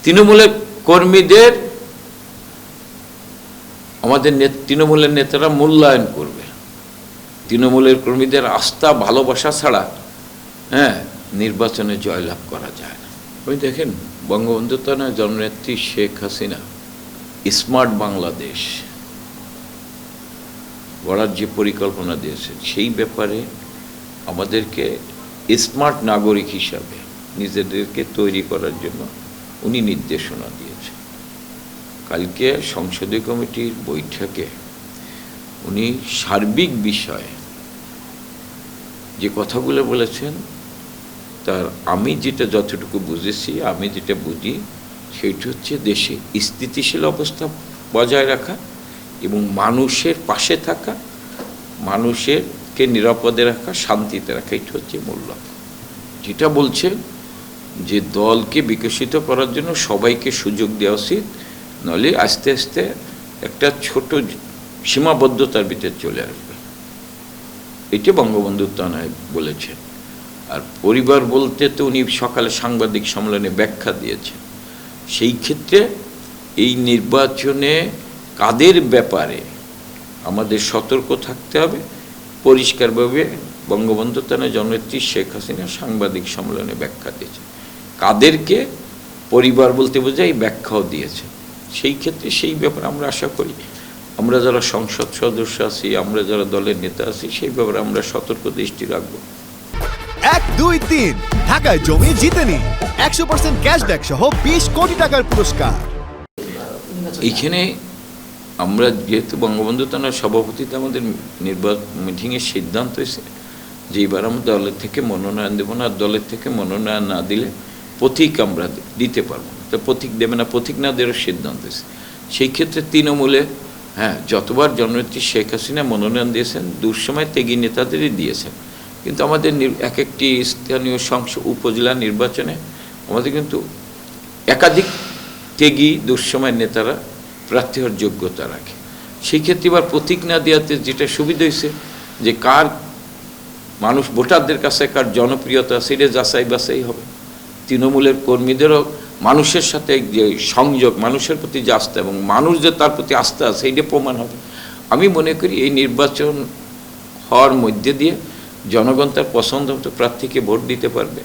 তৃণমূলের কর্মীদের আমাদের তৃণমূলের নেতারা মূল্যায়ন করবে। তৃণমূলের কর্মীদের আস্থা ভালোবাসা ছাড়া নির্বাচনে জয়লাভ করা যায় না। ওই দেখেন, বঙ্গবন্ধু তার জননেত্রী শেখ হাসিনা স্মার্ট বাংলাদেশ গড়ার যে পরিকল্পনা দিয়েছেন, সেই ব্যাপারে আমাদেরকে স্মার্ট নাগরিক হিসাবে নিজেদেরকে তৈরি করার জন্য উনি নির্দেশনা দিয়েছেন। কালকে সংসদীয় কমিটির বৈঠকে উনি সার্বিক বিষয়ে যে কথাগুলো বলেছেন, তার আমি যেটা যতটুকু বুঝেছি, আমি যেটা বুঝি, সেটা হচ্ছে দেশে স্থিতিশীল অবস্থা বজায় রাখা এবং মানুষের পাশে থাকা, মানুষেরকে নিরাপদে রাখা, শান্তিতে রাখা, এটা হচ্ছে মূল্য। যেটা বলছে যে দলকে বিকশিত করার জন্য সবাইকে সুযোগ দেওয়া উচিত, নইলে আস্তে আস্তে একটা ছোট সীমাবদ্ধতার ভিতরে চলে আসবে। এটা বঙ্গবন্ধু তানায় বলেছেন। আর পরিবার বলতে তো উনি সকালে সাংবাদিক সম্মেলনে ব্যাখ্যা দিয়েছেন। সেই ক্ষেত্রে এই নির্বাচনে কাদের ব্যাপারে আমাদের সতর্ক থাকতে হবে পরিষ্কারভাবে বঙ্গবন্ধু তানায় জননেত্রী শেখ হাসিনা সাংবাদিক সম্মেলনে ব্যাখ্যা দিয়েছেন। কাদেরকে পরিবার বলতে বোঝায় ব্যাখ্যাও দিয়েছে। সেই ক্ষেত্রে সেই ব্যাপারে আমরা আশা করি আমরা যারা সংসদ সদস্য আছি, আমরা যারা দলের নেতা আছি, সেই ব্যাপারে আমরা সতর্ক দৃষ্টি রাখবো। 1, 2, 3 ঢাকায় জমি জিতে নিন 100% ক্যাশব্যাক সহ 20 কোটি টাকার পুরস্কার। এইখানে আমরা যেহেতু বঙ্গবন্ধু তানার সভাপতিতে আমাদের মিটিংয়ের সিদ্ধান্ত হয়েছে যে এবার আমরা দলের থেকে মনোনয়ন দেবো না, দলের থেকে মনোনয়ন না দিলে প্রতীক আমরা দিতে পারবো না। তো প্রতীক দেবে না, প্রতীক না দেওয়ার সিদ্ধান্ত হয়েছে। সেই ক্ষেত্রে তৃণমূলে যতবার জননেত্রী শেখ হাসিনা মনোনয়ন দিয়েছেন, দুঃসময় ত্যাগী নেতাদেরই দিয়েছেন। কিন্তু আমাদের এক একটি স্থানীয় উপজেলা নির্বাচনে আমাদের কিন্তু একাধিক ত্যাগী দুঃসময়ের নেতারা প্রার্থী হওয়ার যোগ্যতা রাখে। সেই ক্ষেত্রে এবার প্রতীক না দেওয়াতে যেটা সুবিধা হয়েছে যে কার মানুষ ভোটারদের কাছে কার জনপ্রিয়তা, সেটা যাচাই বাছাই হবে। তৃণমূলের কর্মীদেরও মানুষের সাথে যে সংযোগ, মানুষের প্রতি যে আস্থা এবং মানুষ যে তার প্রতি আস্থা আছে, এইটা প্রমাণ হবে। আমি মনে করি এই নির্বাচন হওয়ার মধ্যে দিয়ে জনগণ তার পছন্দ মতো প্রার্থীকে ভোট দিতে পারবে।